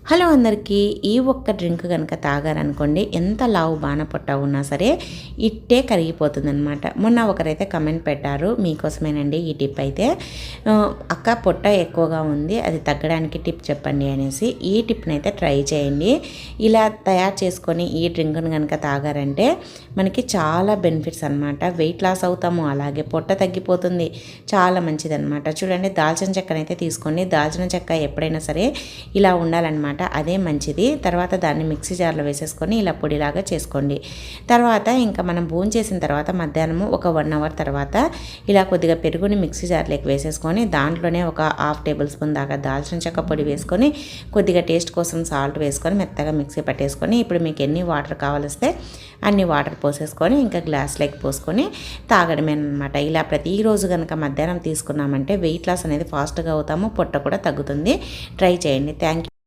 Hello అందరికీ. ఈ ఒక్క డ్రింక్ కనుక తాగారనుకోండి, ఎంత లావు బాణపొట్ట ఉన్నా సరే ఇట్టే కరిగిపోతుందనమాట. మొన్న ఒకరైతే కమెంట్ పెట్టారు, మీకోసమేనండి ఈ టిప్ అయితే. అక్క పొట్ట ఎక్కువగా ఉంది, అది తగ్గడానికి టిప్ చెప్పండి అనేసి. ఈ టిప్ని అయితే ట్రై చేయండి. ఇలా తయారు చేసుకొని ఈ డ్రింక్ను కనుక తాగారంటే మనకి చాలా బెనిఫిట్స్ అనమాట. వెయిట్ లాస్ అవుతాము, అలాగే పొట్ట తగ్గిపోతుంది, చాలా మంచిదన్నమాట. చూడండి, దాల్చిన చెక్కనైతే తీసుకోండి. దాల్చిన చెక్క ఎప్పుడైనా సరే ఇలా ఉండాలన్నమాట, అదే మంచిది. తర్వాత దాన్ని మిక్సీ జార్లో వేసేసుకొని ఇలా పొడిలాగా చేసుకోండి. తర్వాత ఇంకా మనం భోంచేసిన తర్వాత మధ్యాహ్నము ఒక 1 అవర్ తర్వాత ఇలా కొద్దిగా పెరుగుని మిక్సీ జార్లోకి వేసేసుకొని దాంట్లోనే ఒక 1/2 టేబుల్ స్పూన్ దాకా దాల్చిన చెక్క పొడి వేసుకొని కొద్దిగా టేస్ట్ కోసం సాల్ట్ వేసుకొని మెత్తగా మిక్సీ పట్టేసుకొని ఇప్పుడు మీకు ఎన్ని వాటర్ కావాలిస్తే అన్ని వాటర్ పోసేసుకొని ఇంకా గ్లాస్లోకి పోసుకొని తాగడమే అనమాట. ఇలా ప్రతిరోజు కనుక మధ్యాహ్నం తీసుకున్నామంటే వెయిట్ లాస్ అనేది ఫాస్ట్గా అవుతాము, పొట్ట కూడా తగ్గుతుంది. ట్రై చేయండి. Thank you.